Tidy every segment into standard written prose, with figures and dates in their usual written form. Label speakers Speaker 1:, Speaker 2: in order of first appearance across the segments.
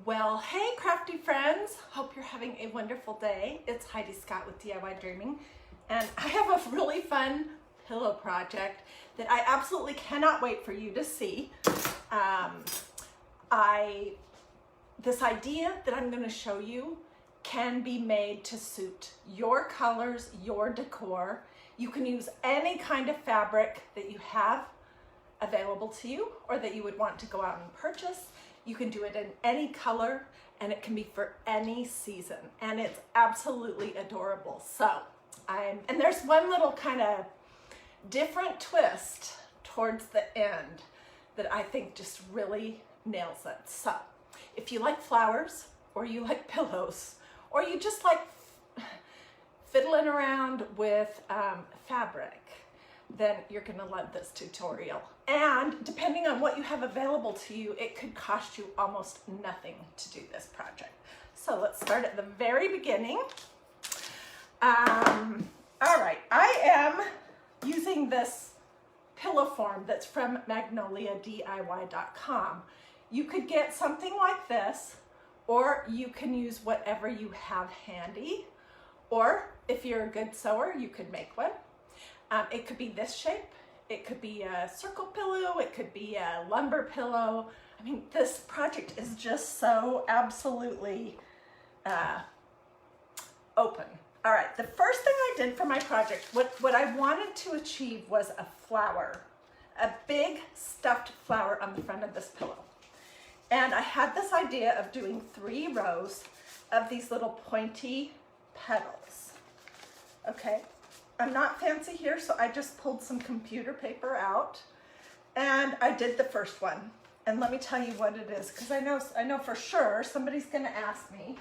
Speaker 1: Well, hey crafty friends, hope you're having a wonderful day. It's Heidi Scott with DIY Dreaming, and I have a really fun pillow project that I absolutely cannot wait for you to see. This idea that I'm going to show you can be made to suit your colors, your decor. You can use any kind of fabric that you have available to you or that you would want to go out and purchase. You can do it in any color and it can be for any season, and it's absolutely adorable. So and there's one little kind of different twist towards the end that I think just really nails it. So if you like flowers, or you like pillows, or you just like fiddling around with fabric, then you're gonna love this tutorial. And depending on what you have available to you, it could cost you almost nothing to do this project. So let's start at the very beginning. All right, I am using this pillow form that's from magnoliadiy.com. You could get something like this, or you can use whatever you have handy, or if you're a good sewer, you could make one. It could be this shape, it could be a circle pillow, it could be a lumber pillow. I mean, this project is just so absolutely open. All right, the first thing I did for my project, what I wanted to achieve was a flower, a big stuffed flower on the front of this pillow. And I had this idea of doing 3 rows of these little pointy petals. Okay, I'm not fancy here, so I just pulled some computer paper out and I did the first one. And let me tell you what it is, because I know for sure somebody's gonna ask me.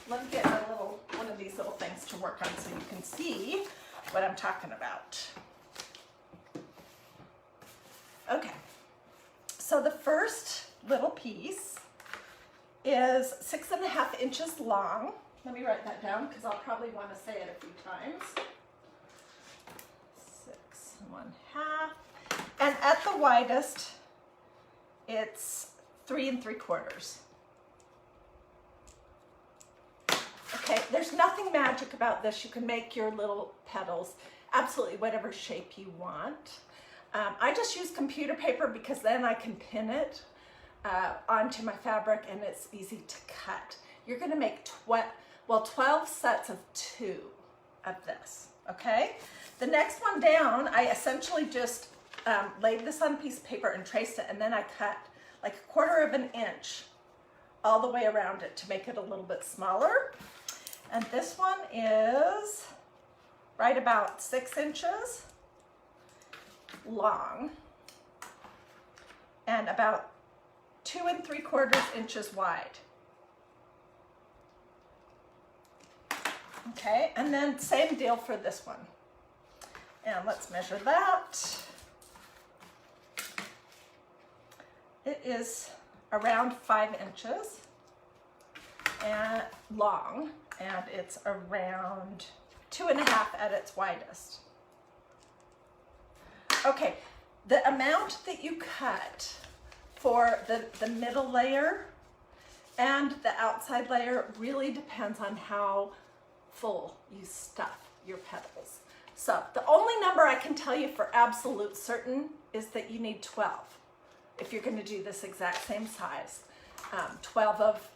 Speaker 1: Let me get one of these little things to work on so you can see what I'm talking about. Okay, so the first little piece is 6.5 inches long. Let me write that down because I'll probably want to say it a few times. 6.5, and at the widest, it's 3 3/4. Okay, there's nothing magic about this. You can make your little petals absolutely whatever shape you want. I just use computer paper because then I can pin it onto my fabric and it's easy to cut. You're gonna make 12 sets of 2 of this, okay? The next one down, I essentially just laid this on a piece of paper and traced it, and then I cut like 1/4 inch all the way around it to make it a little bit smaller. And this one is right about 6 inches long and about 2 3/4 inches wide. Okay, and then same deal for this one. And let's measure that. It is around 5 inches and long, and it's around 2.5 at its widest. Okay, the amount that you cut for the middle layer and the outside layer really depends on how full you stuff your petals. So the only number I can tell you for absolute certain is that you need 12 if you're going to do this exact same size. 12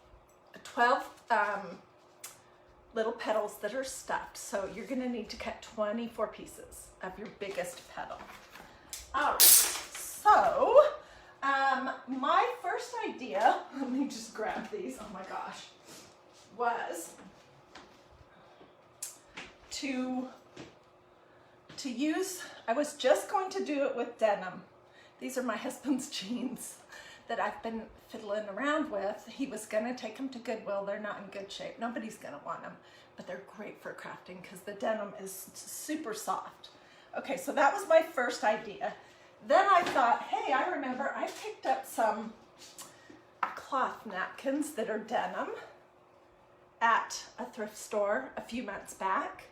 Speaker 1: little petals that are stuffed. So you're going to need to cut 24 pieces of your biggest petal. All right, so my first idea, let me just grab these, oh my gosh, was to use, I was just going to do it with denim. These are my husband's jeans that I've been fiddling around with. He was gonna take them to Goodwill. They're not in good shape. Nobody's gonna want them, but they're great for crafting because the denim is super soft. Okay, so that was my first idea. Then I thought, hey, I remember I picked up some cloth napkins that are denim at a thrift store a few months back.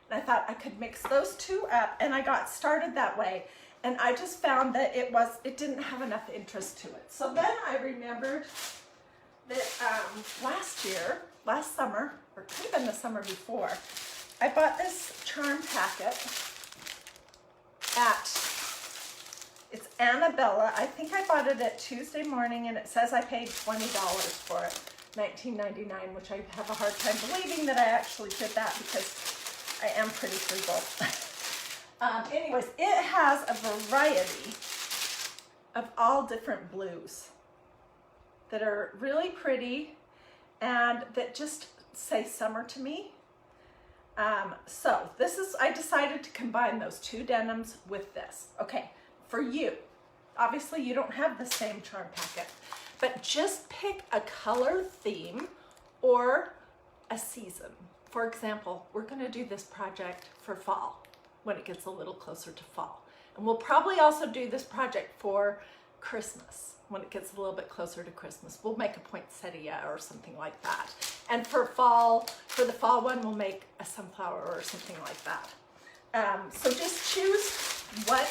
Speaker 1: And I thought I could mix those 2 up, and I got started that way. And I just found that it didn't have enough interest to it. So then I remembered that last summer, or it could have been the summer before, I bought this charm packet it's Annabella. I think I bought it at Tuesday morning, and it says I paid $20 for it, $19.99, which I have a hard time believing that I actually did that because I am pretty frugal. Anyways, it has a variety of all different blues that are really pretty and that just say summer to me. So I decided to combine those two denims with this. Okay, for you, obviously you don't have the same charm packet, but just pick a color theme or a season. For example, we're gonna do this project for fall when it gets a little closer to fall. And we'll probably also do this project for Christmas when it gets a little bit closer to Christmas. We'll make a poinsettia or something like that. And for the fall one, we'll make a sunflower or something like that. So just choose what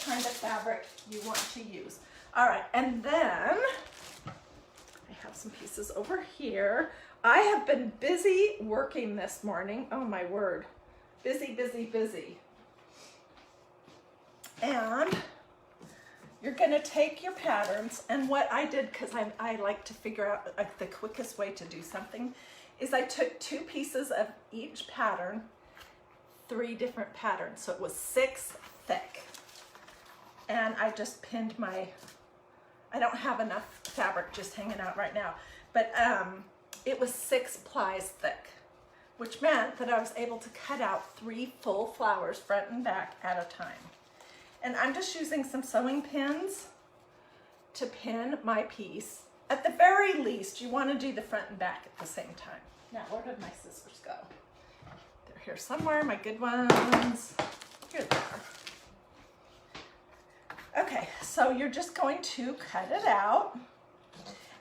Speaker 1: kind of fabric you want to use. All right, and then I have some pieces over here. I have been busy working this morning. Oh my word, busy, busy, busy. And you're gonna take your patterns, and what I did, because I like to figure out the quickest way to do something, is I took 2 pieces of each pattern, 3 different patterns, so it was 6 thick. And I just pinned I don't have enough fabric just hanging out right now, but it was 6 plies thick, which meant that I was able to cut out 3 full flowers front and back at a time. And I'm just using some sewing pins to pin my piece. At the very least, you want to do the front and back at the same time. Now, where did my scissors go? They're here somewhere, my good ones. Here they are. Okay, so you're just going to cut it out.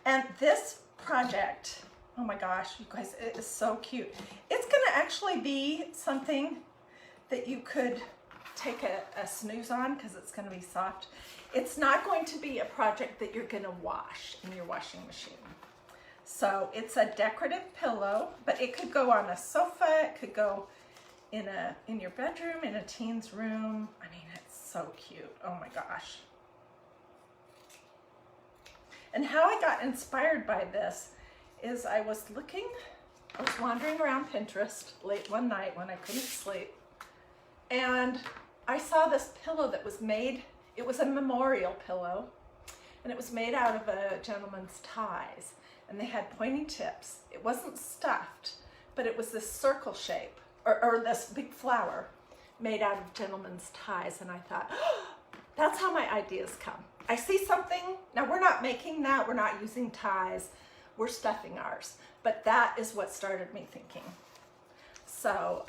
Speaker 1: And this project, oh my gosh, you guys, it is so cute. It's gonna actually be something that you could take a snooze on because it's going to be soft. It's not going to be a project that you're going to wash in your washing machine. So it's a decorative pillow, but it could go on a sofa, it could go in your bedroom, in a teen's room. I mean, it's so cute. Oh my gosh. And how I got inspired by this is I was wandering around Pinterest late one night when I couldn't sleep, and I saw this pillow that was made, it was a memorial pillow, and it was made out of a gentleman's ties, and they had pointy tips. It wasn't stuffed, but it was this circle shape, or this big flower made out of gentleman's ties, and I thought, oh, that's how my ideas come. I see something, now we're not making that, we're not using ties, we're stuffing ours, but that is what started me thinking. So,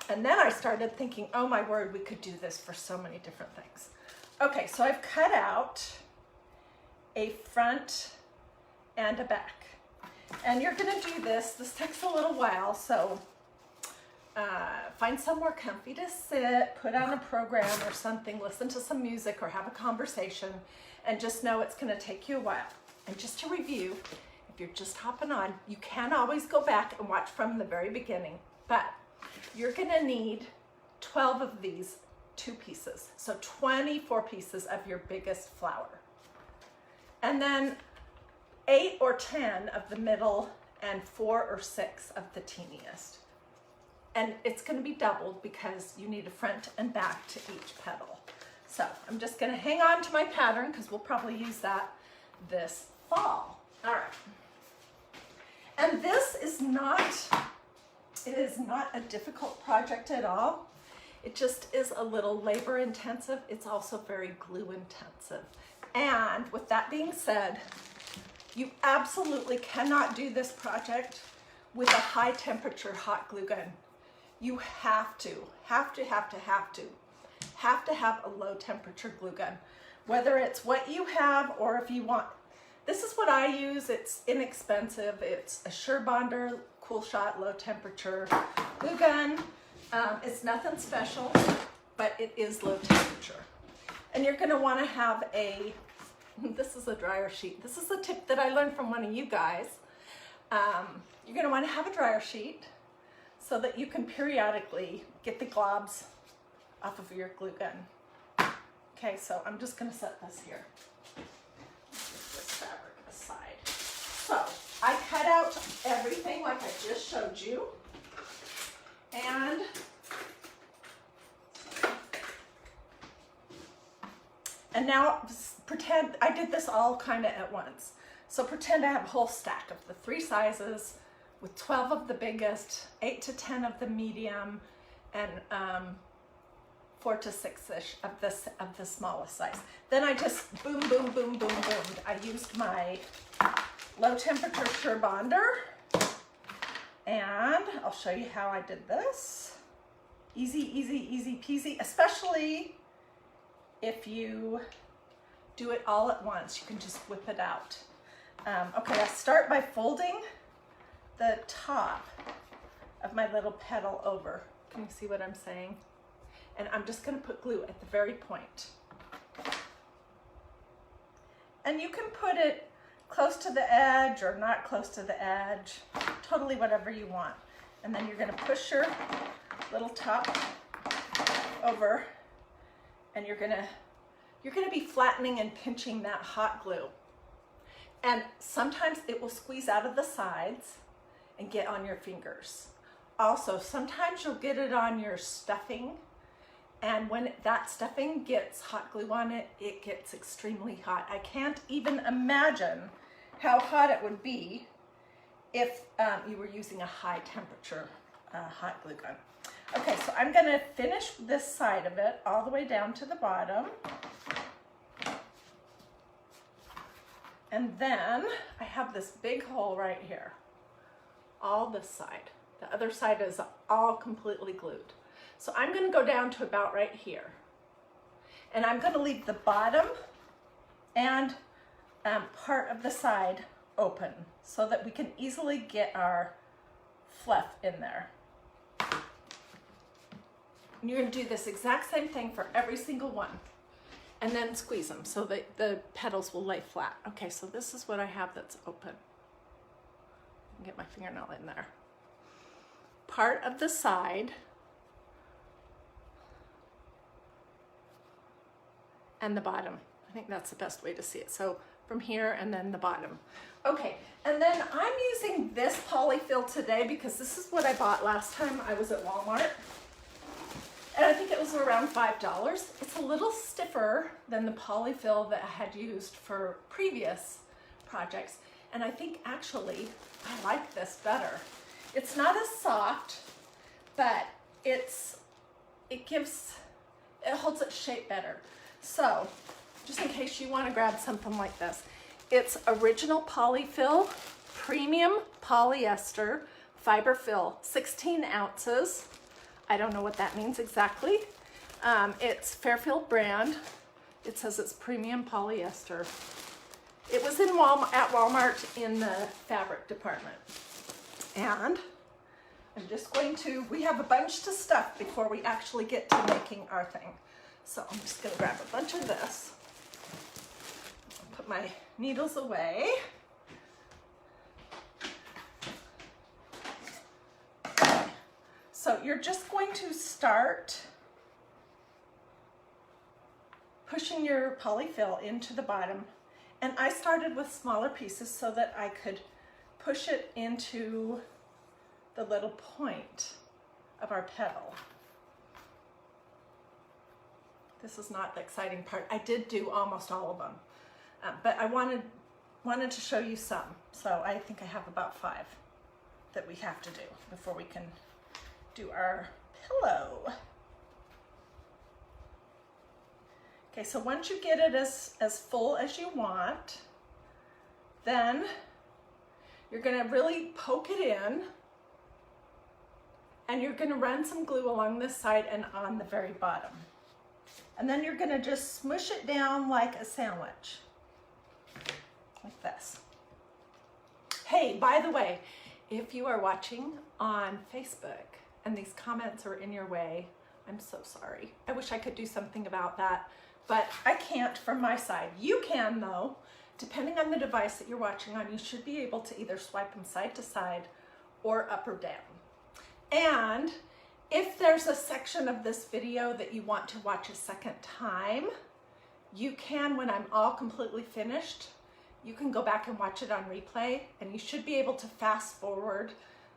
Speaker 1: and then I started thinking, oh my word, we could do this for so many different things. Okay, so I've cut out a front and a back. And you're gonna do this takes a little while, so find somewhere comfy to sit, put on a program or something, listen to some music or have a conversation, and just know it's gonna take you a while. And just to review, if you're just hopping on, you can always go back and watch from the very beginning, but you're gonna need 12 of these 2 pieces. So 24 pieces of your biggest flower. And then 8 or 10 of the middle and 4 or 6 of the teeniest. And it's gonna be doubled because you need a front and back to each petal. So I'm just gonna hang on to my pattern because we'll probably use that this fall. All right. And this is not, it is not a difficult project at all. It just is a little labor intensive. It's also very glue intensive. And with that being said, you absolutely cannot do this project with a high temperature hot glue gun. You have to have a low temperature glue gun. Whether it's what you have or if you want, this is what I use. It's inexpensive. It's a Surebonder Cool Shot low temperature glue gun. It's nothing special, but it is low temperature. And you're gonna wanna have a This is a dryer sheet. This is a tip that I learned from one of you guys. You're gonna wanna have a dryer sheet so that you can periodically get the globs off of your glue gun. Okay, so I'm just gonna set this here. Let's get this fabric aside. So I cut out everything like I just showed you. And now pretend I did this all kind of at once. So pretend I have a whole stack of the 3 sizes with 12 of the biggest, 8 to 10 of the medium, and 4 to 6-ish of the smallest size. Then I just boom, boom, boom, boom, boomed. I used my low temperature Sure Bonder, and I'll show you how I did this. Easy, easy, easy peasy, especially if you do it all at once. You can just whip it out. Okay, I start by folding the top of my little petal over. Can you see what I'm saying? And I'm just gonna put glue at the very point. And you can put it close to the edge or not close to the edge, totally whatever you want. And then you're gonna push your little top over, and you're gonna be flattening and pinching that hot glue. And sometimes it will squeeze out of the sides and get on your fingers. Also, sometimes you'll get it on your stuffing, and when that stuffing gets hot glue on it, it gets extremely hot. I can't even imagine how hot it would be if you were using a high temperature hot glue gun. Okay, so I'm gonna finish this side of it all the way down to the bottom. And then I have this big hole right here, all this side. The other side is all completely glued. So I'm gonna go down to about right here. And I'm gonna leave the bottom and part of the side open so that we can easily get our fluff in there. And you're gonna do this exact same thing for every single one. And then squeeze them so that the petals will lay flat. Okay, so this is what I have that's open. Get my fingernail in there. Part of the side and the bottom. I think that's the best way to see it. So from here and then the bottom. Okay, and then I'm using this polyfill today because this is what I bought last time I was at Walmart. And I think it was around $5. It's a little stiffer than the polyfill that I had used for previous projects. And I think actually I like this better. It's not as soft, but it holds its shape better. So just in case you want to grab something like this, it's original polyfill, premium polyester, fiber fill, 16 ounces. I don't know what that means exactly. It's Fairfield brand. It says it's premium polyester. It was in at Walmart in the fabric department. And I'm just going to, we have a bunch to stuff before we actually get to making our thing. So I'm just gonna grab a bunch of this. Put my needles away. So you're just going to start pushing your polyfill into the bottom. And I started with smaller pieces so that I could push it into the little point of our petal. This is not the exciting part. I did do almost all of them, but I wanted to show you some. So I think I have about 5 that we have to do before we can do our pillow. Okay, so once you get it as full as you want, then you're gonna really poke it in, and you're gonna run some glue along this side and on the very bottom. And then you're gonna just smush it down like a sandwich, like this. Hey, by the way, if you are watching on Facebook and these comments are in your way, I'm so sorry. I wish I could do something about that. but I can't from my side. You can though, depending on the device that you're watching on. You should be able to either swipe them side to side or up or down. And if there's a section of this video that you want to watch a second time, you can, when I'm all completely finished, you can go back and watch it on replay, and you should be able to fast forward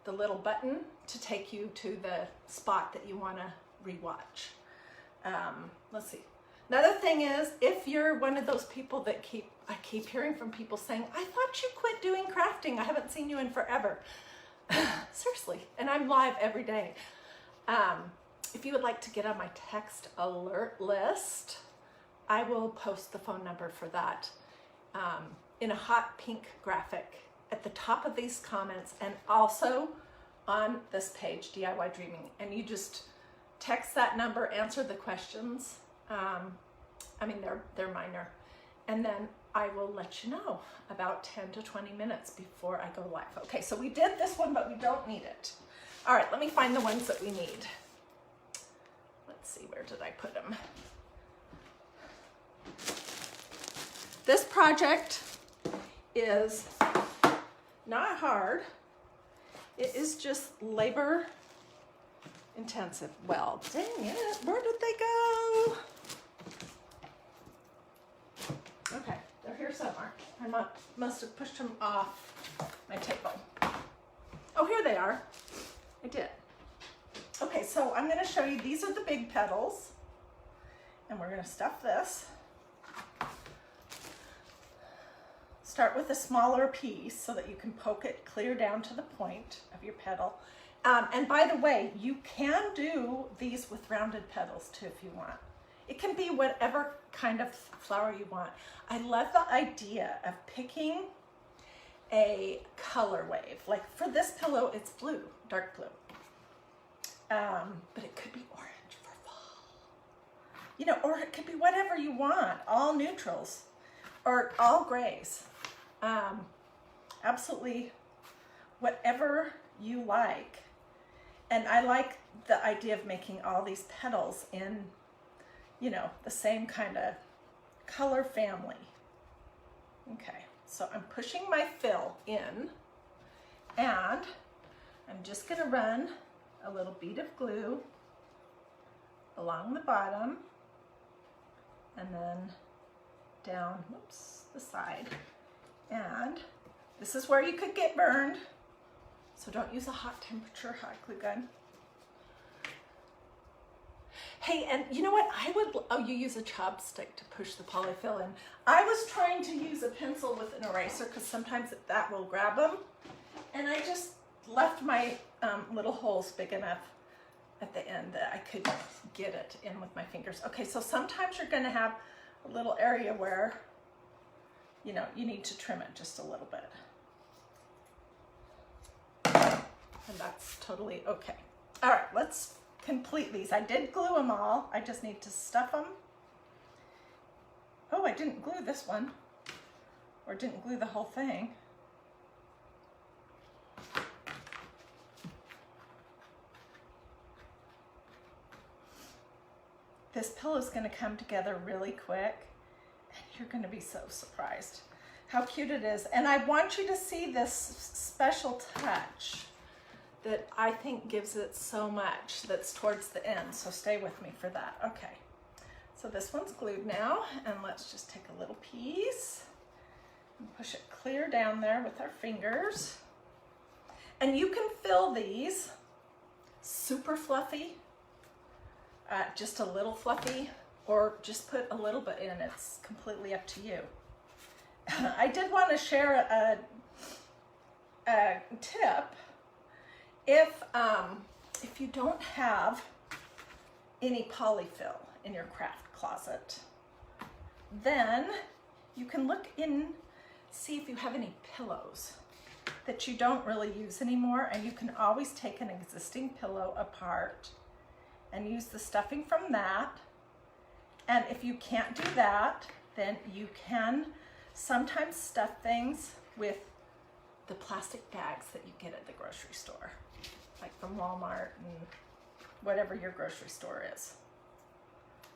Speaker 1: the little button to take you to the spot that you want to rewatch. Let's see. Another thing is, if you're one of those people that I keep hearing from people saying, I thought you quit doing crafting. I haven't seen you in forever. Seriously, and I'm live every day. If you would like to get on my text alert list, I will post the phone number for that in a hot pink graphic at the top of these comments, and also on this page, DIY Dreaming. And you just text that number, answer the questions. I mean, they're minor. And then I will let you know about 10 to 20 minutes before I go live. Okay, so we did this one, but we don't need it. All right, let me find the ones that we need. Let's see, where did I put them? This project is not hard. It is just labor intensive. Well, dang it, where did they go? Okay, they're here somewhere. I must have pushed them off my table. Oh, here they are. I did. Okay, so I'm going to show you, these are the big petals, and we're going to stuff this. Start with a smaller piece so that you can poke it clear down to the point of your petal. And by the way, you can do these with rounded petals too if you want. It can be whatever kind of flower you want. I love the idea of picking a color wave. Like for this pillow, it's blue, dark blue. But it could be orange for fall. You know, or it could be whatever you want, all neutrals or all grays. Absolutely whatever you like. And I like the idea of making all these petals in, you know, the same kind of color family. Okay, so I'm pushing my fill in, and I'm just gonna run a little bead of glue along the bottom and then down, whoops, the side. And this is where you could get burned, so don't use a hot temperature hot glue gun. Hey, and you know what? You use a chopstick to push the polyfill in. I was trying to use a pencil with an eraser because sometimes that will grab them. And I just left my little holes big enough at the end that I could get it in with my fingers. Okay, so sometimes you're gonna have a little area where, you know, you need to trim it just a little bit. And that's totally okay. All right, let's complete these. I did glue them all. I just need to stuff them. Oh, I didn't glue this one, or didn't glue the whole thing. This pillow is going to come together really quick, and you're going to be so surprised how cute it is. And I want you to see this special touch that I think gives it so much that's towards the end. So stay with me for that. Okay, so this one's glued now, and let's just take a little piece and push it clear down there with our fingers. And you can fill these super fluffy, just a little fluffy, or just put a little bit in. It's completely up to you. I did want to share a tip. If you don't have any polyfill in your craft closet, then you can look in, see if you have any pillows that you don't really use anymore, and you can always take an existing pillow apart and use the stuffing from that. And if you can't do that, then you can sometimes stuff things with the plastic bags that you get at the grocery store, like from Walmart and whatever your grocery store is.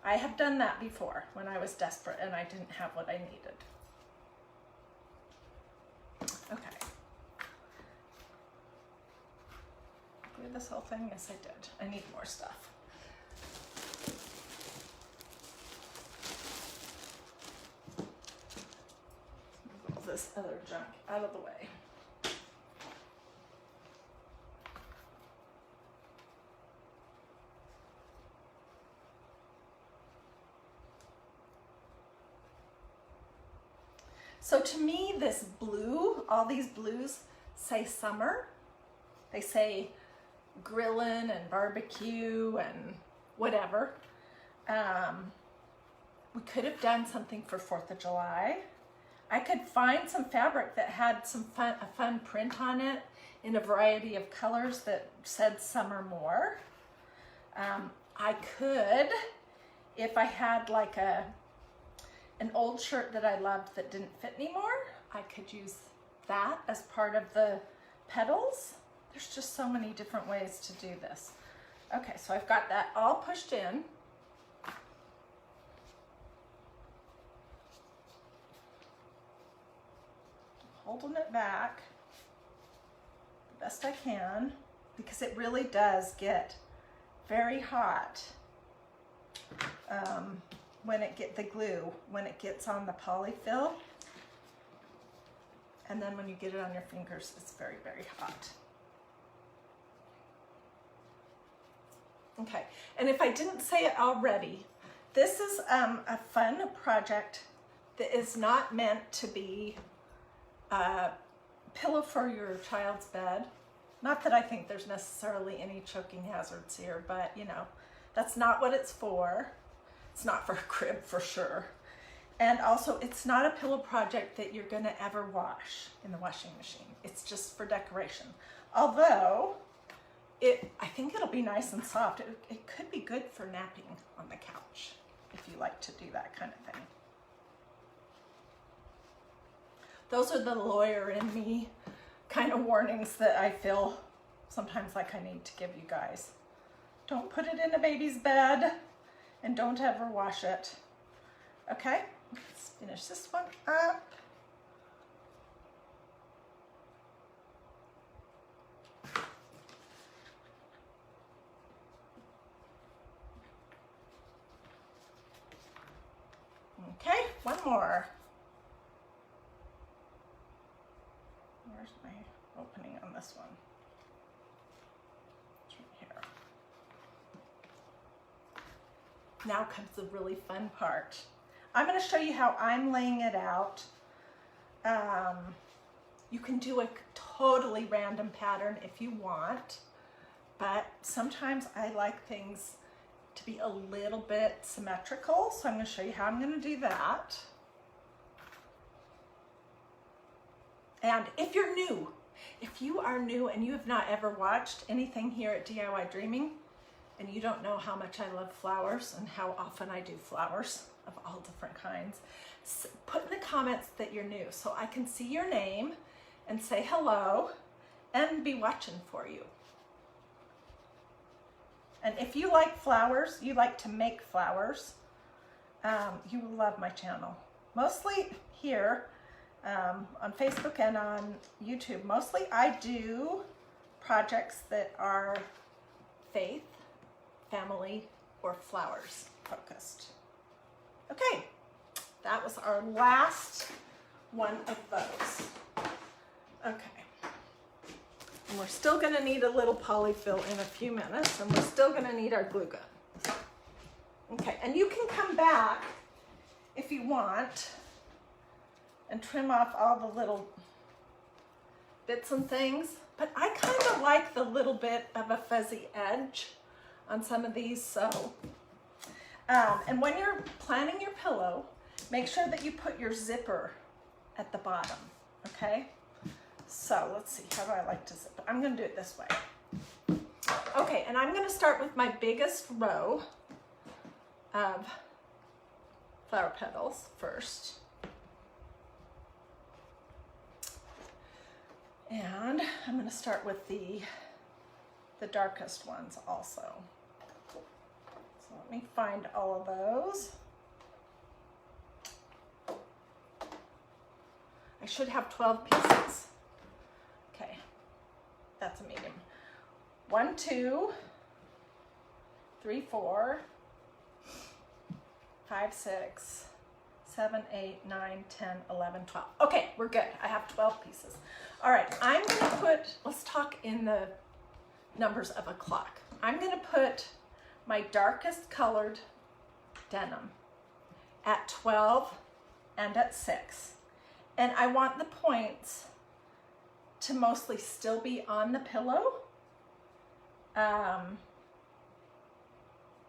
Speaker 1: I have done that before when I was desperate and I didn't have what I needed. Okay. Glue this whole thing? Yes, I did. I need more stuff. Move all this other junk out of the way. So to me, this blue, all these blues say summer. They say grilling and barbecue and whatever. We could have done something for 4th of July. I could find some fabric that had a fun print on it in a variety of colors that said summer more. I could, if I had like an old shirt that I loved that didn't fit anymore, I could use that as part of the petals. There's just so many different ways to do this. Okay, so I've got that all pushed in. Holding it back the best I can because it really does get very hot when it gets on the polyfill, and then when you get it on your fingers, it's very, very hot. Okay, and if I didn't say it already, this is a fun project that is not meant to be a pillow for your child's bed. Not that I think there's necessarily any choking hazards here, but you know, that's not what it's for. It's not for a crib for sure. And also, it's not a pillow project that you're gonna ever wash in the washing machine. It's just for decoration. Although, I think it'll be nice and soft. It could be good for napping on the couch if you like to do that kind of thing. Those are the lawyer in me kind of warnings that I feel sometimes like I need to give you guys. Don't put it in a baby's bed and don't ever wash it. Okay, let's finish this one up. Okay, one more. Where's my opening on this one? It's right here. Now comes the really fun part. I'm going to show you how I'm laying it out. You can do a totally random pattern if you want, but sometimes I like things to be a little bit symmetrical, so I'm going to show you how I'm going to do that. And if you're new, if you are new and you have not ever watched anything here at DIY Dreaming, and you don't know how much I love flowers and how often I do flowers of all different kinds, put in the comments that you're new so I can see your name and say hello and be watching for you. And if you like flowers, you like to make flowers, you will love my channel. Mostly here on Facebook and on YouTube. Mostly I do projects that are faith, family, or flowers focused. Okay, that was our last one of those. Okay. And we're still going to need a little polyfill in a few minutes, and we're still going to need our glue gun. Okay, and you can come back if you want and trim off all the little bits and things, but I kind of like the little bit of a fuzzy edge on some of these, so. And when you're planning your pillow, make sure that you put your zipper at the bottom, okay? So let's see, how do I like to zip it? I'm gonna do it this way. Okay, and I'm gonna start with my biggest row of flower petals first. And I'm gonna start with the darkest ones also. So let me find all of those. I should have 12 pieces. Okay, that's a medium. 1, 2, 3, 4, 5, 6, 7, 8, 9, 10, 11, 12. Okay, we're good. I have 12 pieces. All right, I'm gonna put, let's talk in the numbers of a clock. I'm gonna put my darkest colored denim at 12 and at 6. And I want the points to mostly still be on the pillow.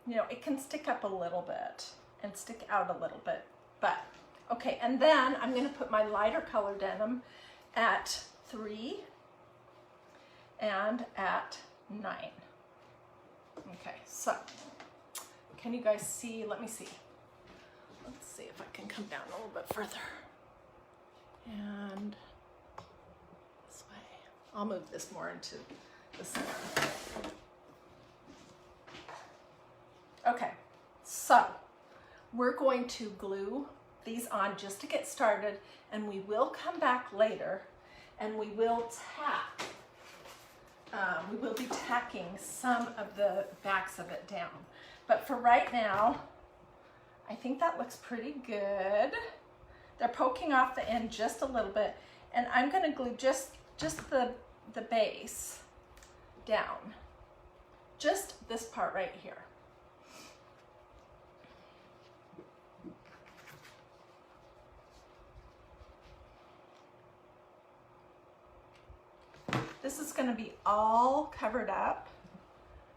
Speaker 1: You know, it can stick up a little bit and stick out a little bit, but okay. And then I'm gonna put my lighter color denim at 3 and at 9. Okay, so can you guys see? Let me see. Let's see if I can come down a little bit further. And this way. I'll move this more into the center. Okay, so we're going to glue these on just to get started, and we will come back later and we will tack. We will be tacking some of the backs of it down. But for right now, I think that looks pretty good. They're poking off the end just a little bit, and I'm gonna glue just the base down. Just this part right here. This is gonna be all covered up,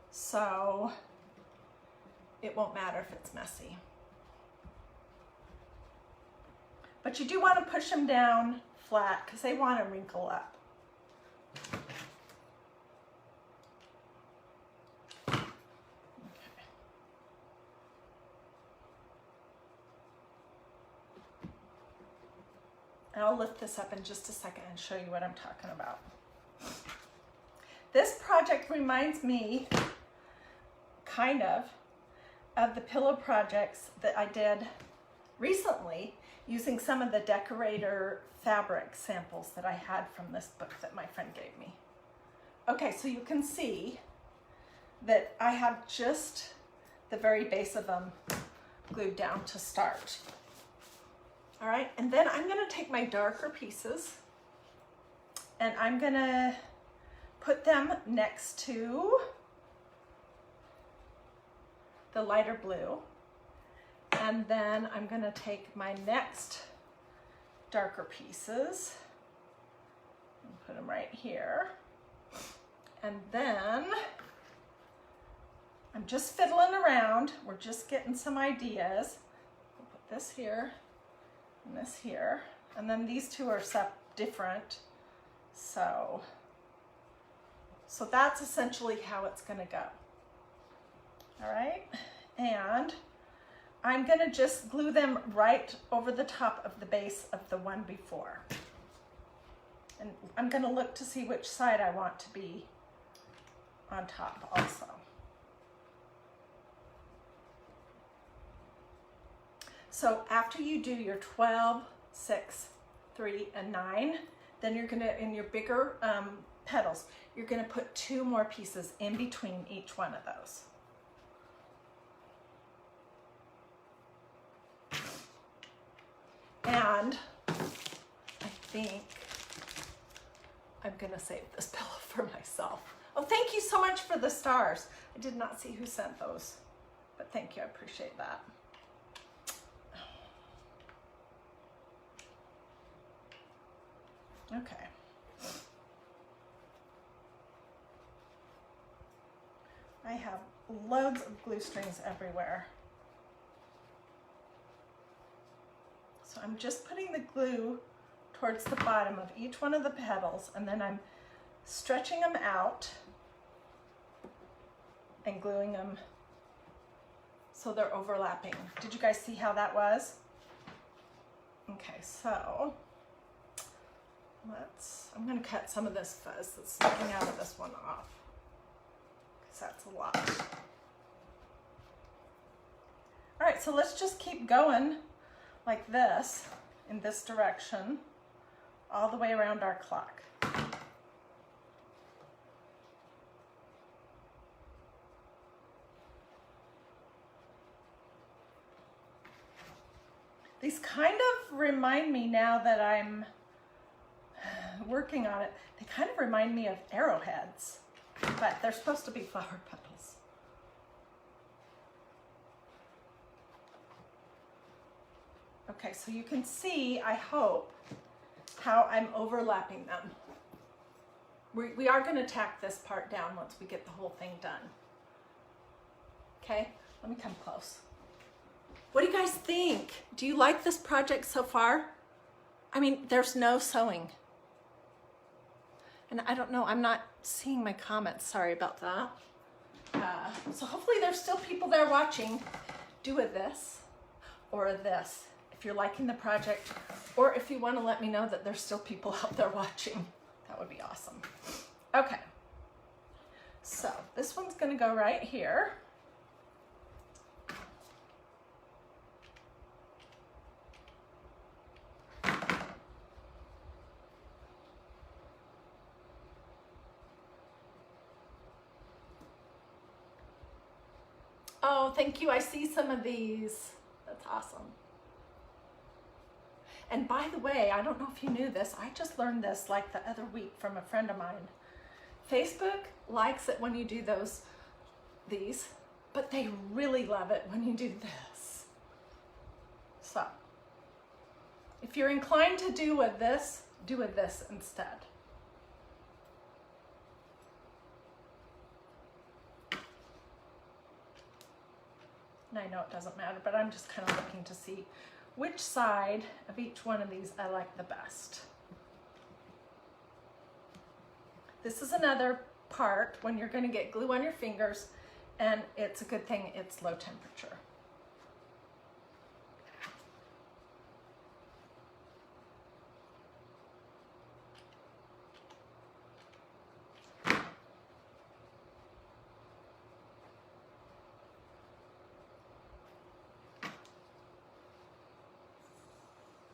Speaker 1: so it won't matter if it's messy. But you do want to push them down flat because they want to wrinkle up. Okay. And I'll lift this up in just a second and show you what I'm talking about. This project reminds me kind of the pillow projects that I did recently using some of the decorator fabric samples that I had from this book that my friend gave me. Okay, so you can see that I have just the very base of them glued down to start. All right, and then I'm gonna take my darker pieces and I'm gonna put them next to the lighter blue. And then I'm gonna take my next darker pieces and put them right here. And then I'm just fiddling around. We're just getting some ideas. We'll put this here and this here. And then these two are different. So that's essentially how it's gonna go. All right, and I'm gonna just glue them right over the top of the base of the one before. And I'm gonna look to see which side I want to be on top also. So after you do your 12, 6, 3, and 9, then you're gonna, in your bigger petals, you're gonna put 2 more pieces in between each one of those. And I think I'm gonna save this pillow for myself. Oh, thank you so much for the stars. I did not see who sent those, but thank you, I appreciate that. Okay. I have loads of glue strings everywhere. So I'm just putting the glue towards the bottom of each one of the petals, and then I'm stretching them out and gluing them so they're overlapping. Did you guys see how that was? Okay, so I'm gonna cut some of this fuzz that's sticking out of this one off, because that's a lot. so let's just keep going like this, in this direction, all the way around our clock. These kind of remind me, now that I'm working on it, they kind of remind me of arrowheads, but they're supposed to be flower petals. Okay, so you can see, I hope, how I'm overlapping them. We are going to tack this part down once we get the whole thing done. Okay, let me come close. What do you guys think? Do you like this project so far? I mean, there's no sewing. And I don't know, I'm not seeing my comments. Sorry about that. So hopefully there's still people there watching. Do a this or a this if you're liking the project, or if you want to let me know that there's still people out there watching. That would be awesome. Okay, so this one's going to go right here. Oh, thank you. I see some of these. That's awesome. And by the way, I don't know if you knew this. I just learned this like the other week from a friend of mine. Facebook likes it when you do these, but they really love it when you do this. So if you're inclined to do a this instead. And I know it doesn't matter, but I'm just kind of looking to see which side of each one of these I like the best. This is another part when you're going to get glue on your fingers, and it's a good thing it's low temperature.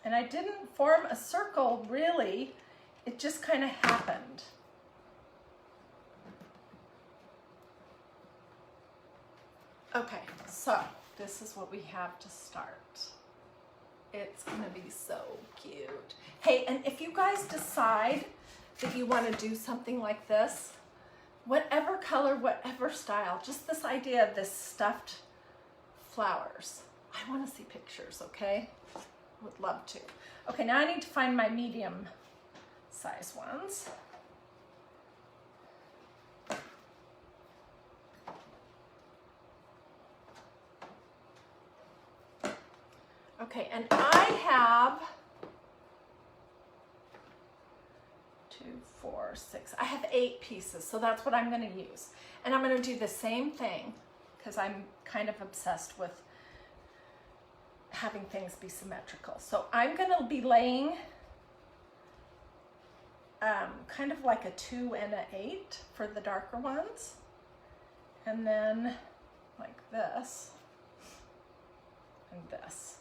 Speaker 1: And I didn't form a circle really, it just kind of happened. Okay, so this is what we have to start. It's gonna be so cute. Hey, and if you guys decide that you want to do something like this, whatever color, whatever style, just this idea of this stuffed flowers, I want to see pictures, okay? Would love to. Okay, now I need to find my medium size ones. Okay, and I have 2, 4, 6. I have 8 pieces, so that's what I'm going to use. And I'm going to do the same thing because I'm kind of obsessed with having things be symmetrical. So I'm going to be laying kind of like a 2 and an 8 for the darker ones, and then like this and this.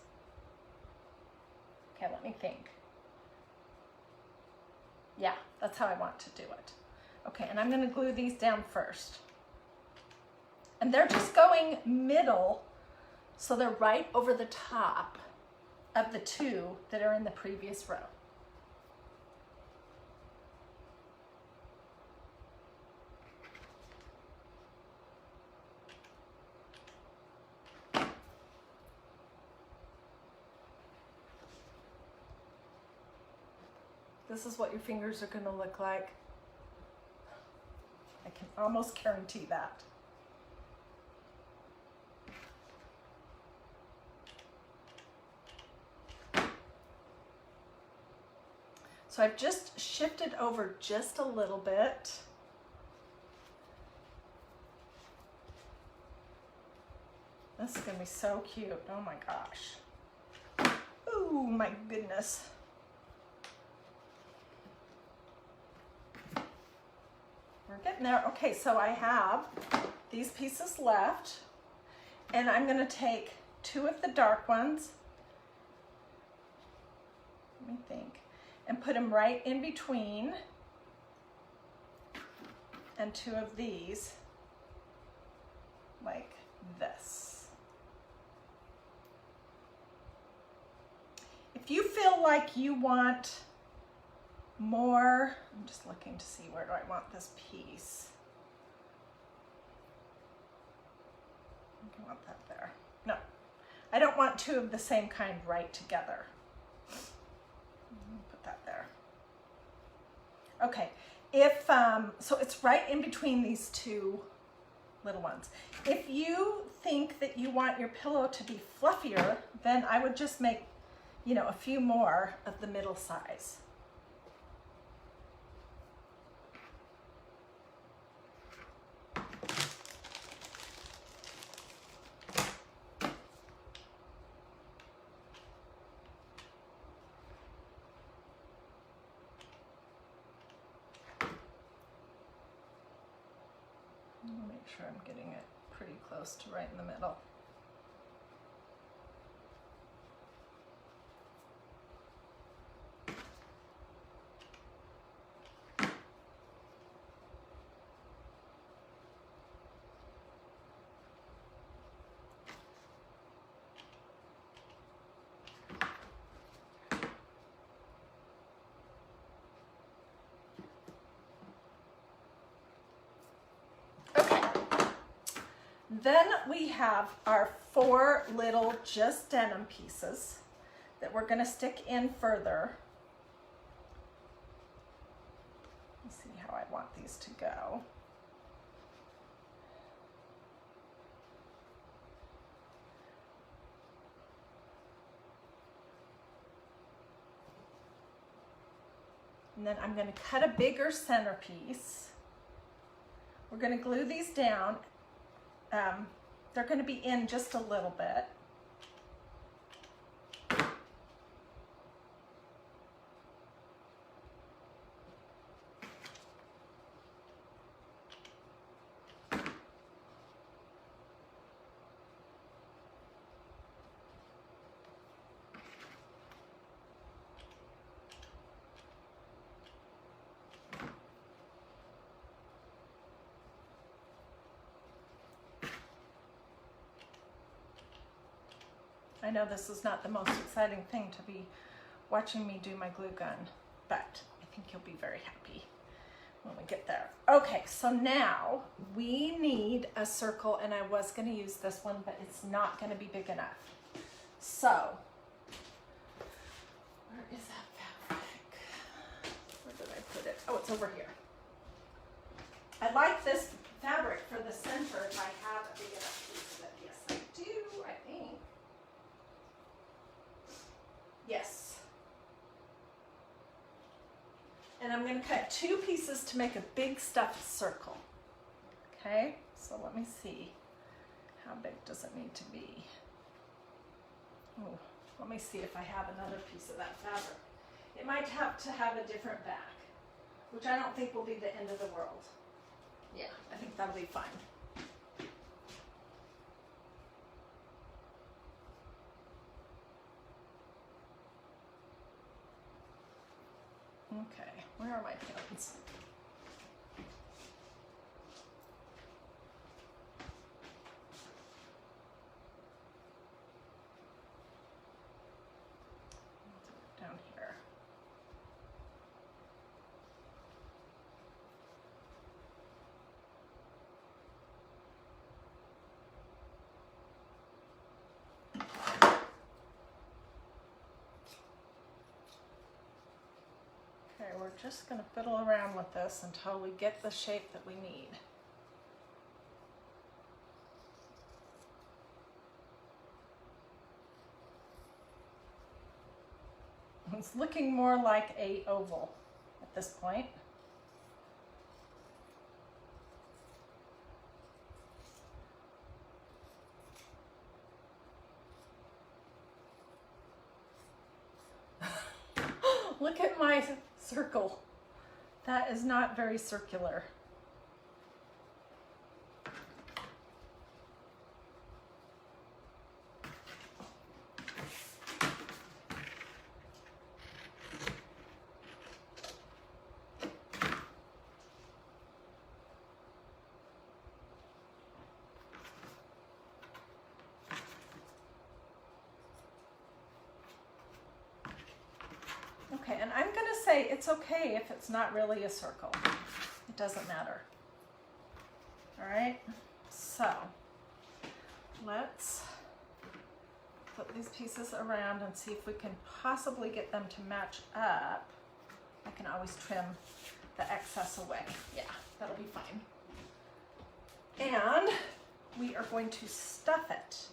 Speaker 1: Okay, let me think. Yeah, that's how I want to do it. Okay, and I'm going to glue these down first. And they're just going middle, so they're right over the top of the 2 that are in the previous row. This is what your fingers are going to look like. I can almost guarantee that. So I've just shifted over just a little bit. This is going to be so cute. Oh my gosh. Oh my goodness. We're getting there. Okay, so I have these pieces left, and I'm going to take two of the dark ones, let me think, and put them right in between, and two of these like this. If you feel like you want more, I'm just looking to see where do I want this piece. I want that there. No, I don't want two of the same kind right together. Put that there. Okay, if so it's right in between these two little ones. If you think that you want your pillow to be fluffier, then I would just make, you know, a few more of the middle size. Make sure I'm getting it pretty close to right in the middle. Then we have our four little just denim pieces that we're going to stick in further. Let's see how I want these to go. And then I'm going to cut a bigger centerpiece. We're going to glue these down. They're going to be in just a little bit. I know this is not the most exciting thing to be watching me do my glue gun, but I think you'll be very happy when we get there. Okay, so now we need a circle, and I was going to use this one, but it's not going to be big enough. So, where is that fabric? Where did I put it? Oh, it's over here. I like this fabric for the center if I have a big enough piece of it. Yes, I do, I think. Yes. And I'm going to cut two pieces to make a big stuffed circle. Okay, so let me see. How big does it need to be? Oh, let me see if I have another piece of that fabric. It might have to have a different back, which I don't think will be the end of the world. Yeah, I think that'll be fine. Okay, where are my pins? Down here. Okay, we're just going to fiddle around with this until we get the shape that we need. It's looking more like a oval at this point. Look at my circle. That is not very circular. Okay, and I'm gonna say it's okay if it's not really a circle. It doesn't matter. All right, so let's put these pieces around and see if we can possibly get them to match up. I can always trim the excess away. Yeah, that'll be fine. And we are going to stuff it.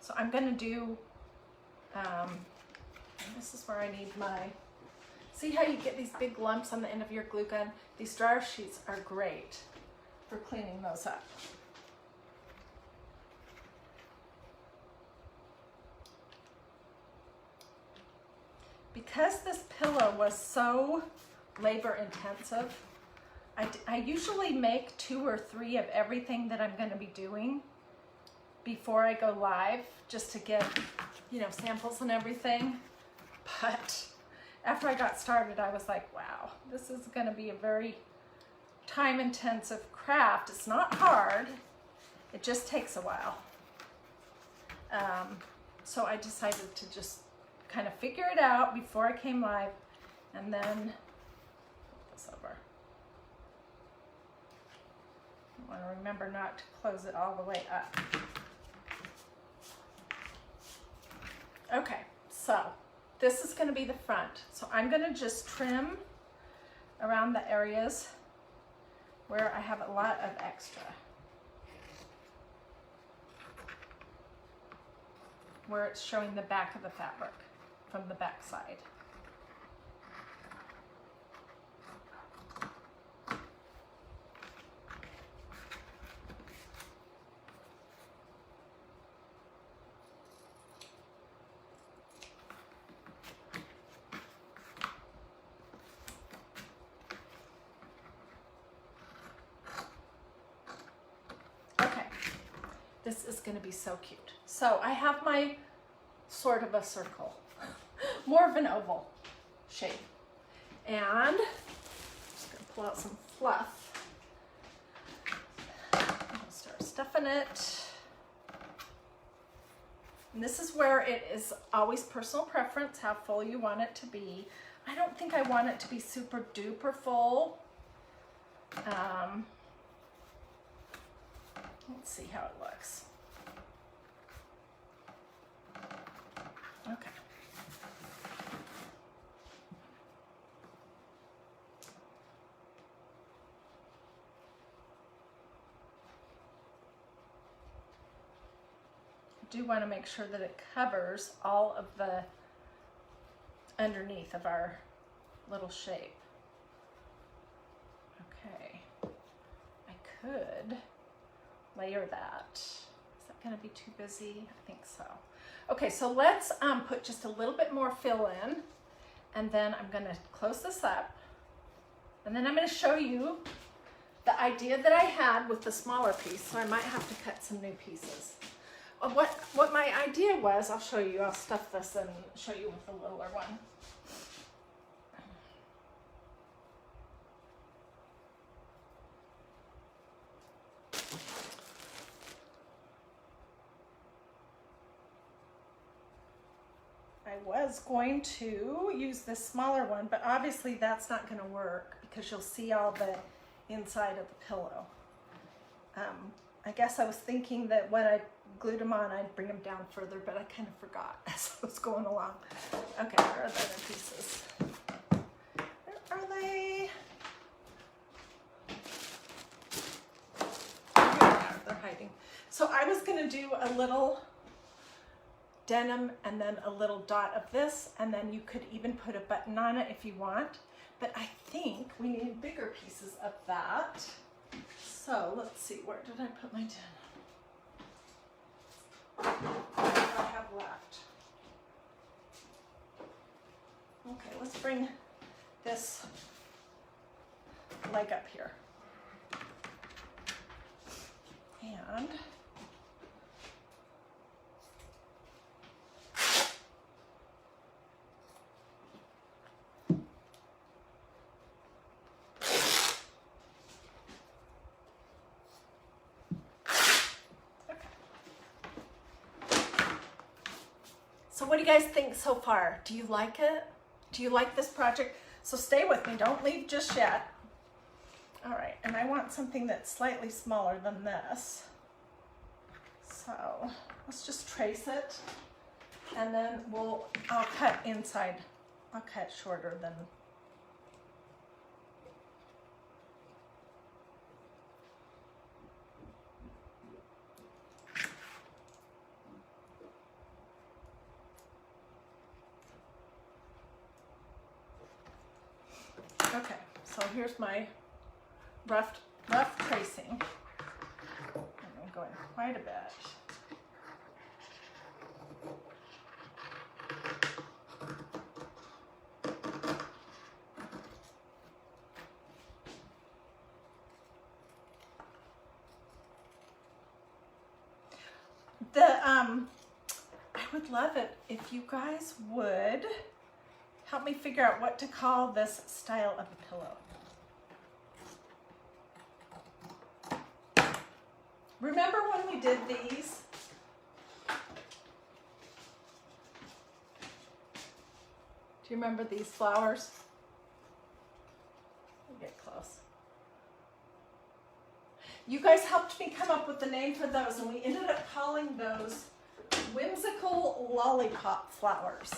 Speaker 1: So I'm going to do, this is where I need my, see how you get these big lumps on the end of your glue gun? These dryer sheets are great for cleaning those up. Because this pillow was so labor intensive, I usually make 2 or 3 of everything that I'm going to be doing before I go live, just to get, you know, samples and everything. But after I got started, I was like, wow, this is going to be a very time intensive craft. It's not hard, it just takes a while. So I decided to just kind of figure it out before I came live, and then put this over. I want to remember not to close it all the way up. Okay, so this is going to be the front. So I'm going to just trim around the areas where I have a lot of extra, where it's showing the back of the fabric from the back side. Okay, this is going to be so cute. So I have my sort of a circle, more of an oval shape. And I'm just going to pull out some fluff. I'll start stuffing it. And this is where it is always personal preference how full you want it to be. I don't think I want it to be super duper full. Let's see how it looks. Okay. I do want to make sure that it covers all of the underneath of our little shape. Okay. I could layer that. Is that going to be too busy? I think so. Okay, so let's put just a little bit more fill in, and then I'm going to close this up, and then I'm going to show you the idea that I had with the smaller piece, so I might have to cut some new pieces. What my idea was, I'll show you, I'll stuff this and show you with the littler one. I was going to use this smaller one, but obviously that's not going to work because you'll see all the inside of the pillow. I guess I was thinking that when I glued them on, I'd bring them down further, but I kind of forgot as I was going along. Okay, where are the other pieces? Where are they? Here they are, they're hiding. So I was going to do a little denim and then a little dot of this, and then you could even put a button on it if you want, but I think we need bigger pieces of that. So let's see, where did I put my denim? What do I have left? Okay, let's bring this leg up here. And So what do you guys think so far? Do you like it? Do you like this project? So stay with me, don't leave just yet. All right, and I want something that's slightly smaller than this. So let's just trace it, and then I'll cut inside. I'll cut shorter than. Okay, so here's my rough tracing. I'm going quite a bit. I would love it if you guys would help me figure out what to call this style of a pillow. Remember when we did these? Do you remember these flowers? We'll get close. You guys helped me come up with the name for those, and we ended up calling those whimsical lollipop flowers.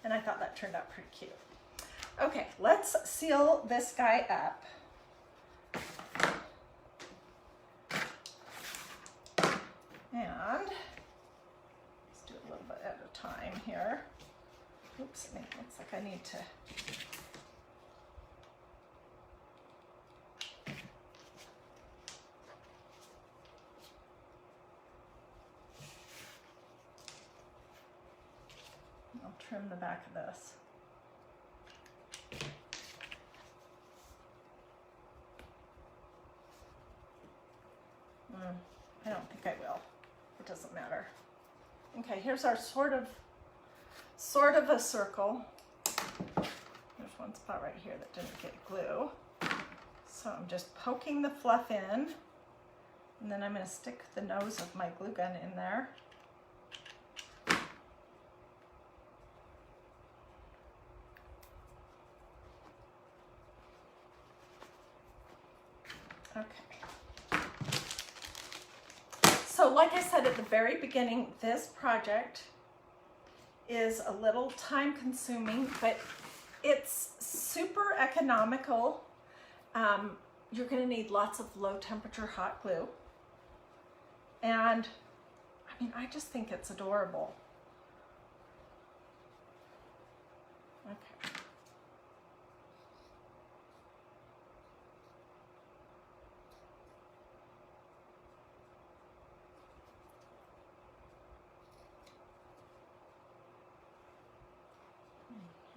Speaker 1: And I thought that turned out pretty cute. Okay, let's seal this guy up. And let's do a little bit at a time here. Oops, it looks like I need to. I'll trim the back of this. I don't think I will. It doesn't matter. Okay, here's our sort of a circle. There's one spot right here that didn't get glue. So I'm just poking the fluff in, and then I'm going to stick the nose of my glue gun in there. Okay. So like I said at the very beginning, this project is a little time consuming, but it's super economical. You're going to need lots of low temperature hot glue. And I mean, I just think it's adorable. Okay.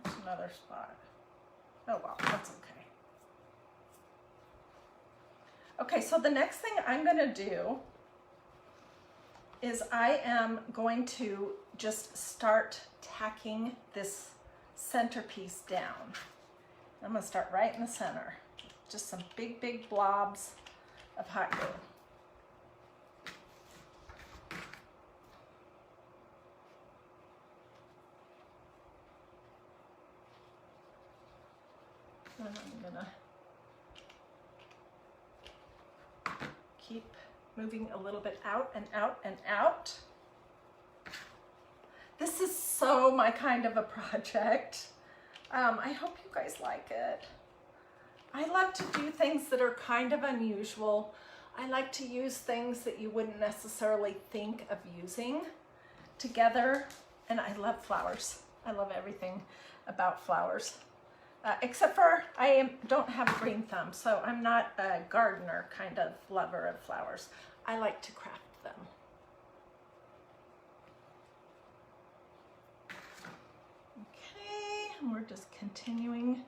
Speaker 1: Here's another spot. Oh well, that's okay. Okay, so the next thing I'm going to do is I am going to just start tacking this centerpiece down. I'm going to start right in the center. Just some big, big blobs of hot glue. And I'm going to keep moving a little bit out and out and out. This is so my kind of a project. I hope you guys like it. I love to do things that are kind of unusual. I like to use things that you wouldn't necessarily think of using together. And I love flowers. I love everything about flowers. Except for don't have a green thumb, so I'm not a gardener kind of lover of flowers. I like to craft them. Okay, and we're just continuing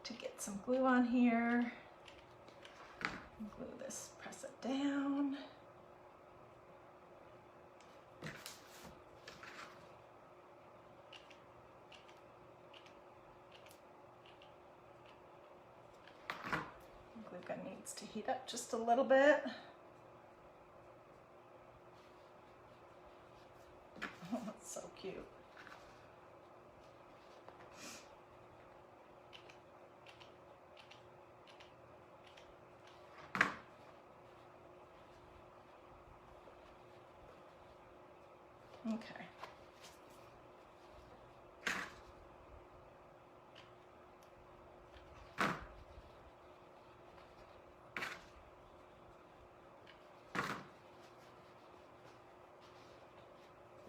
Speaker 1: to get some glue on here. Glue this, press it down. Glue gun needs to heat up just a little bit. Oh, that's so cute. Okay.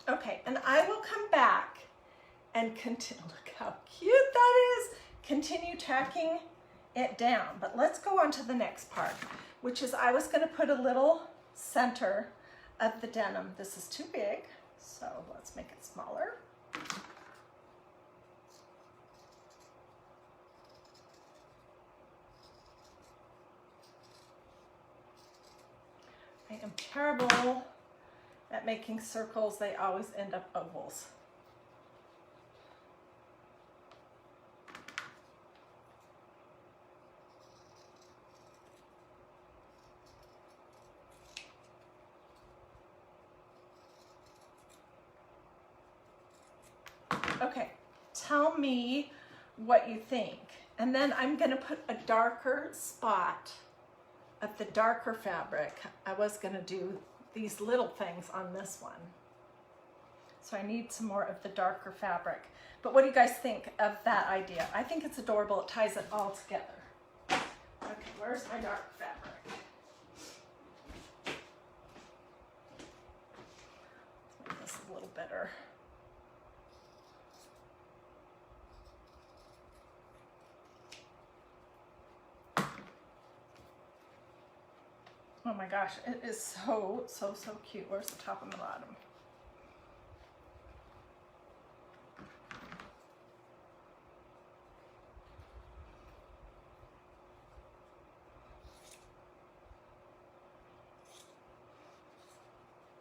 Speaker 1: Okay, and I will come back and continue. Look how cute that is. Continue tacking it down. But let's go on to the next part, which is I was going to put a little center of the denim. This is too big, so let's make it smaller. I am terrible at making circles. They always end up ovals. Okay, tell me what you think. And then I'm gonna put a darker spot of the darker fabric. I was gonna do these little things on this one. So I need some more of the darker fabric. But what do you guys think of that idea? I think it's adorable. It ties it all together. Okay, where's my dark fabric? Let's make this a little better. Oh my gosh, it is so, so, so cute. Where's the top and the bottom?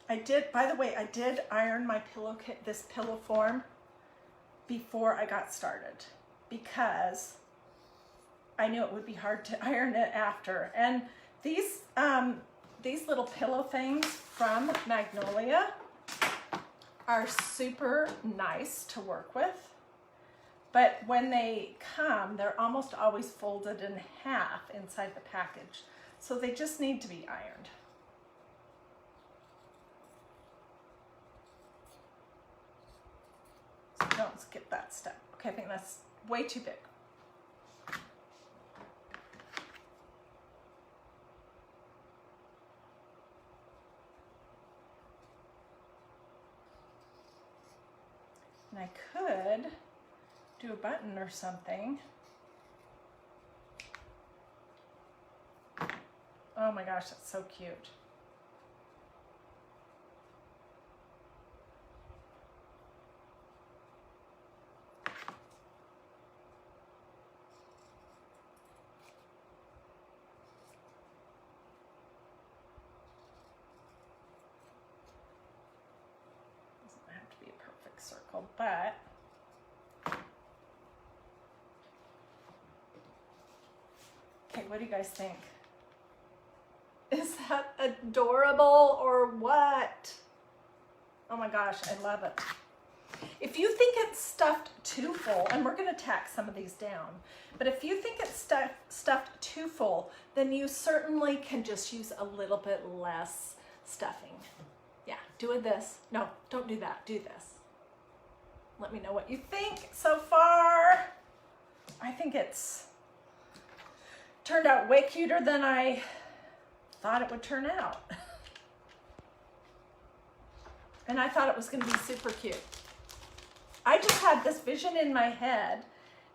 Speaker 1: I did, by the way, I did iron my pillow kit, this pillow form, before I got started because I knew it would be hard to iron it after. And these little pillow things from Magnolia are super nice to work with, but when they come, they're almost always folded in half inside the package. So they just need to be ironed. So don't skip that step. Okay, I think that's way too big. And I could do a button or something. Oh my gosh, that's so cute. Doesn't have to be a perfect circle, but okay, what do you guys think? Is that adorable or what? Oh my gosh, I love it. If you think it's stuffed too full, and we're gonna tack some of these down, but if you think it's stuffed too full, then you certainly can just use a little bit less stuffing. Yeah, doing this. No, don't do that, do this. Let me know what you think so far. I think it's turned out way cuter than I thought it would turn out. And I thought it was going to be super cute. I just had this vision in my head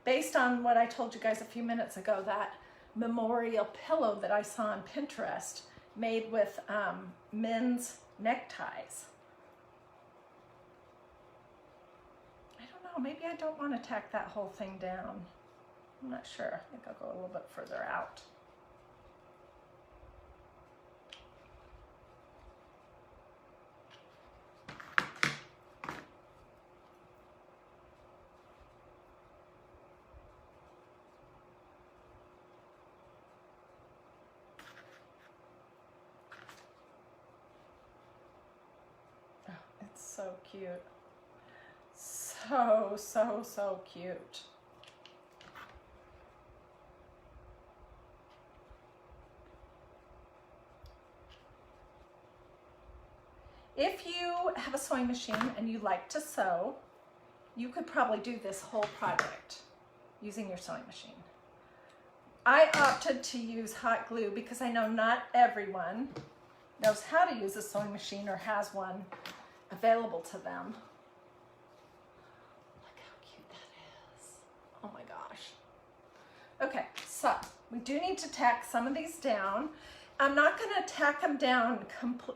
Speaker 1: based on what I told you guys a few minutes ago, that memorial pillow that I saw on Pinterest made with men's neckties. I don't know, maybe I don't want to tack that whole thing down. I'm not sure. I think I'll go a little bit further out. So cute. So, so, so cute. If you have a sewing machine and you like to sew, you could probably do this whole project using your sewing machine. I opted to use hot glue because I know not everyone knows how to use a sewing machine or has one available to them. Look how cute that is. Oh my gosh. Okay, so we do need to tack some of these down. I'm not going to tack them down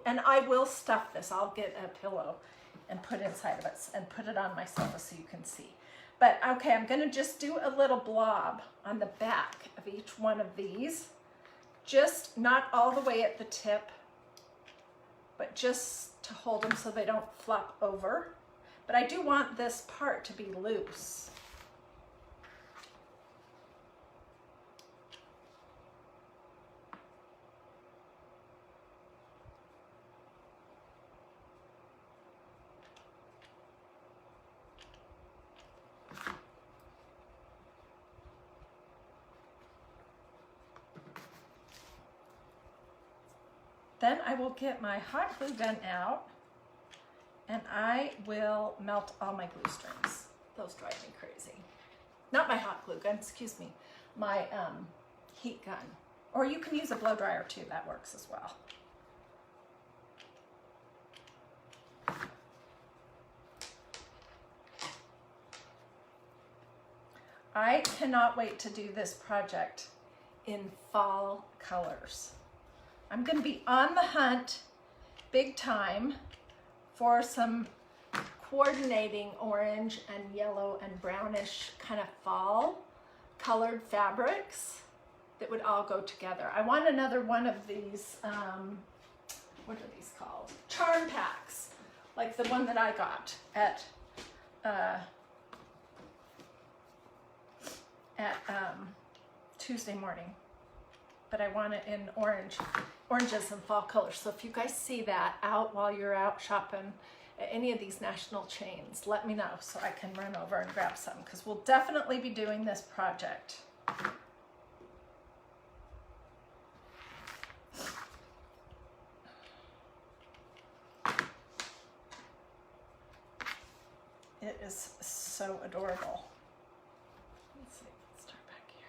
Speaker 1: and I will stuff this. I'll get a pillow and put inside of it and put it on my sofa so you can see. But okay, I'm going to just do a little blob on the back of each one of these. Just not all the way at the tip, but just to hold them so they don't flop over. But I do want this part to be loose. Then I will get my hot glue gun out and I will melt all my glue strings. Those drive me crazy. Not my hot glue gun, excuse me, my heat gun. Or you can use a blow dryer too, that works as well. I cannot wait to do this project in fall colors. I'm going to be on the hunt big time for some coordinating orange and yellow and brownish kind of fall colored fabrics that would all go together. I want another one of these, what are these called? Charm packs, like the one that I got at Tuesday morning. But I want it in oranges and fall colors. So if you guys see that out while you're out shopping at any of these national chains, let me know so I can run over and grab some, because we'll definitely be doing this project. It is so adorable. Let's see, let's start back here.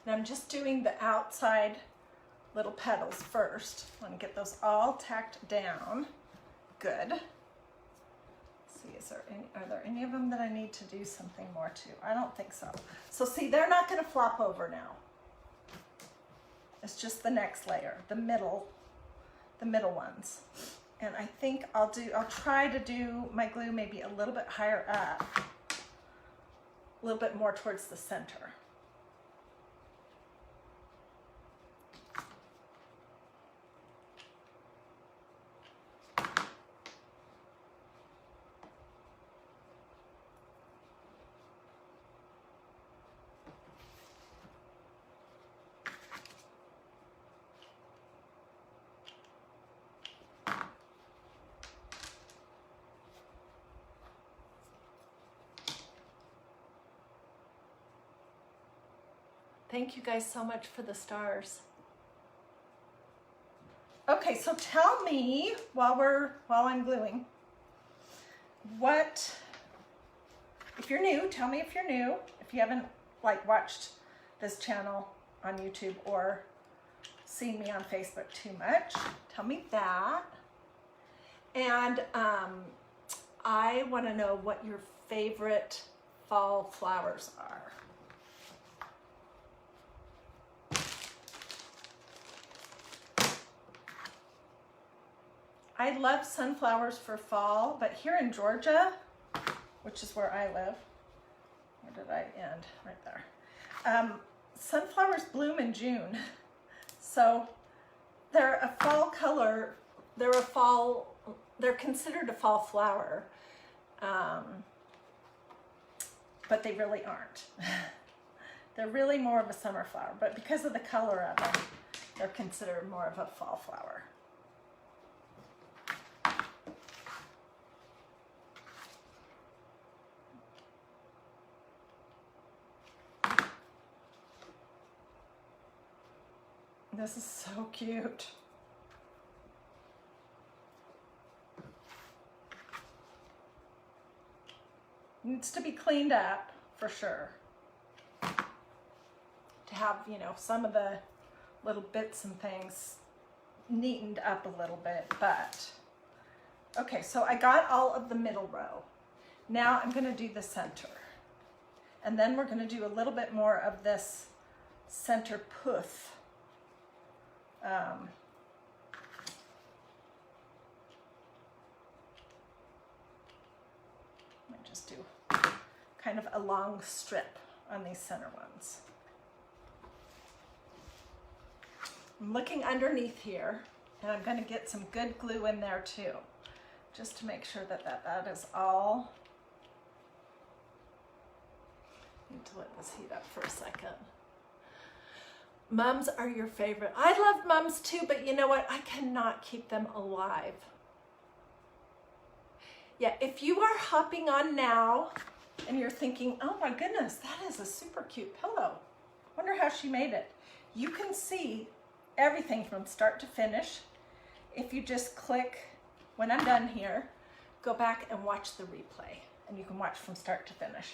Speaker 1: And I'm just doing the outside little petals first. I want to get those all tacked down. Good. Let's see, are there any of them that I need to do something more to? I don't think so. So see, they're not going to flop over now. It's just the next layer, the middle ones. And I think I'll try to do my glue maybe a little bit higher up, a little bit more towards the center. Thank you guys so much for the stars. Okay, so tell me while I'm gluing, if you're new, tell me if you're new. If you haven't watched this channel on YouTube or seen me on Facebook too much, tell me that. And I want to know what your favorite fall flowers are. I love sunflowers for fall, but here in Georgia, which is where I live, where did I end? Right there. Sunflowers bloom in June. So they're a fall color, they're considered a fall flower, but they really aren't. They're really more of a summer flower, but because of the color of them, they're considered more of a fall flower. This is so cute. Needs to be cleaned up for sure. To have, you know, some of the little bits and things neatened up a little bit, but okay, so I got all of the middle row. Now I'm going to do the center. And then we're going to do a little bit more of this center poof. I just do kind of a long strip on these center ones. I'm looking underneath here, and I'm going to get some good glue in there too, just to make sure that that is all. Need to let this heat up for a second. Mums are your favorite. I love mums too, but you know what? I cannot keep them alive. Yeah, if you are hopping on now and you're thinking, oh my goodness, that is a super cute pillow. Wonder how she made it. You can see everything from start to finish. If you just click, when I'm done here, go back and watch the replay, and you can watch from start to finish.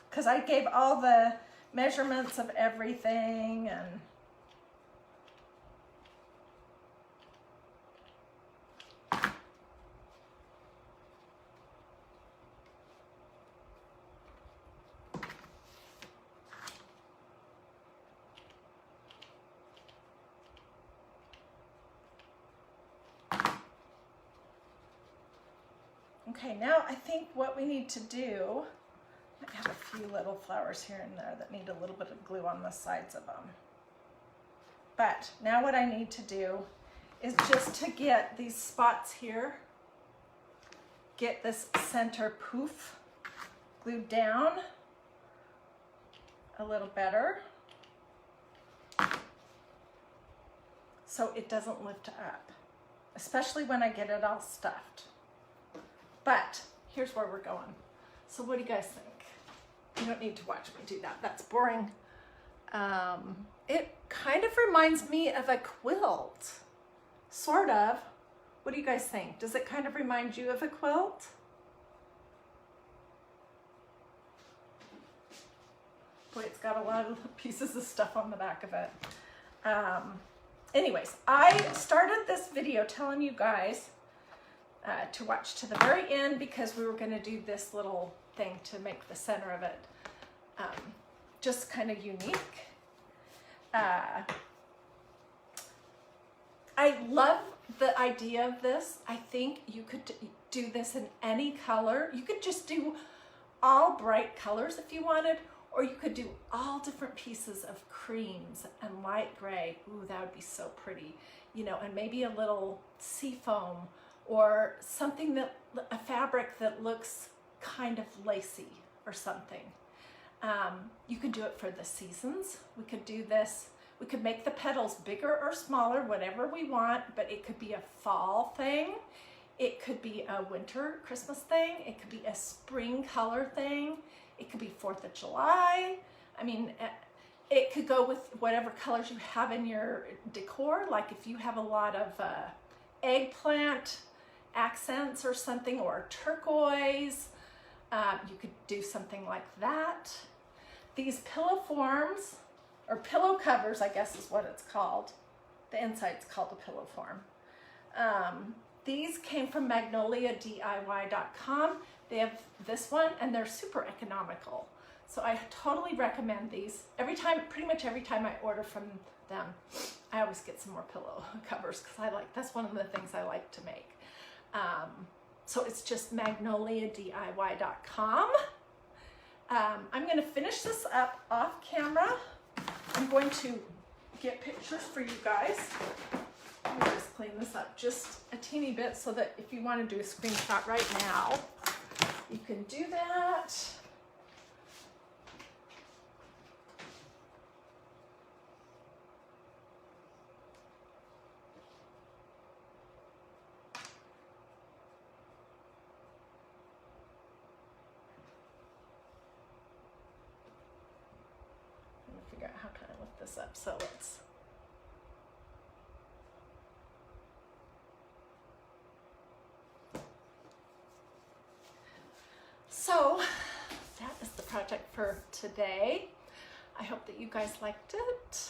Speaker 1: Because I gave all the measurements of everything, and okay, now I think what we need to do, I have a few little flowers here and there that need a little bit of glue on the sides of them. But now what I need to do is just to get these spots here, get this center poof glued down a little better so it doesn't lift up, especially when I get it all stuffed. But here's where we're going. So what do you guys think? You don't need to watch me do that. That's boring. It kind of reminds me of a quilt. Sort of. What do you guys think? Does it kind of remind you of a quilt? Boy, it's got a lot of pieces of stuff on the back of it. Anyways, I started this video telling you guys to watch to the very end because we were going to do this little thing to make the center of it just kind of unique. I love the idea of this. I think you could do this in any color. You could just do all bright colors if you wanted, or you could do all different pieces of creams and light gray. Ooh, that would be so pretty. You know, and maybe a little sea foam or something that, a fabric that looks kind of lacy or something. You could do it for the seasons. We could do this. We could make the petals bigger or smaller, whatever we want, but it could be a fall thing. It could be a winter Christmas thing. It could be a spring color thing. It could be 4th of July. I mean, it could go with whatever colors you have in your decor. Like if you have a lot of eggplant accents or something, or turquoise, you could do something like that. These pillow forms, or pillow covers, I guess is what it's called. The inside's called a pillow form. These came from magnoliadiy.com. They have this one, and they're super economical. So I totally recommend these. Pretty much every time I order from them, I always get some more pillow covers because that's one of the things I like to make. So it's just magnoliadiy.com. I'm going to finish this up off camera. I'm going to get pictures for you guys. Let me just clean this up just a teeny bit so that if you want to do a screenshot right now, you can do that. set this up. So let's. So that is the project for today. I hope that you guys liked it.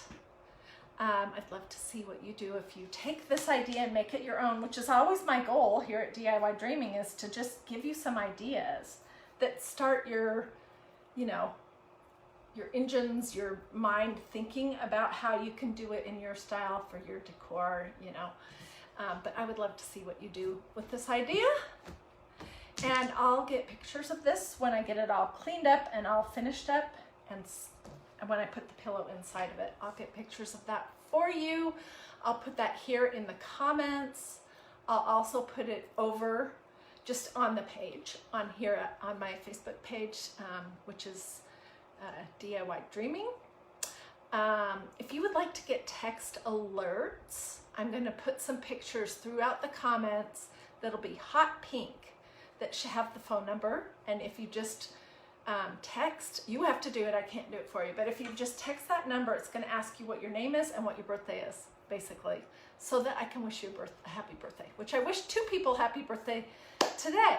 Speaker 1: I'd love to see what you do if you take this idea and make it your own, which is always my goal here at DIY Dreaming, is to just give you some ideas that start your, you know, your engines, your mind thinking about how you can do it in your style for your decor, you know. But I would love to see what you do with this idea. And I'll get pictures of this when I get it all cleaned up and all finished up, and when I put the pillow inside of it, I'll get pictures of that for you. I'll put that here in the comments. I'll also put it over just on the page on here on my Facebook page, which is DIY Dreaming. If you would like to get text alerts, I'm going to put some pictures throughout the comments that'll be hot pink that should have the phone number. And if you just text, you have to do it, I can't do it for you, but if you just text that number, it's going to ask you what your name is and what your birthday is, basically, so that I can wish you a happy birthday, which I wish 2 people happy birthday today.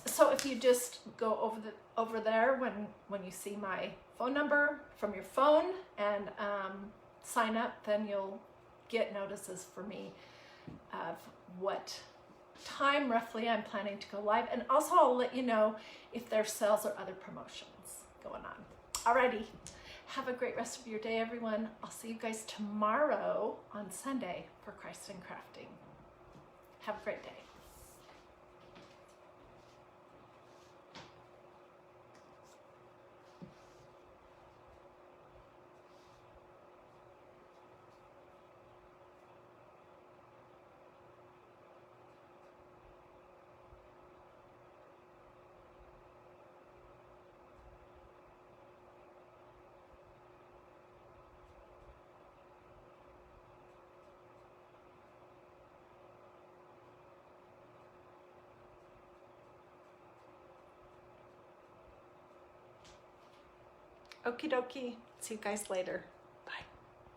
Speaker 1: So if you just go over there when you see my phone number from your phone and sign up, then you'll get notices for me of what time roughly I'm planning to go live, and also I'll let you know if there's sales or other promotions going on. Alrighty, have a great rest of your day, everyone. I'll see you guys tomorrow on Sunday for Christ and Crafting. Have a great day. Okie dokie. See you guys later.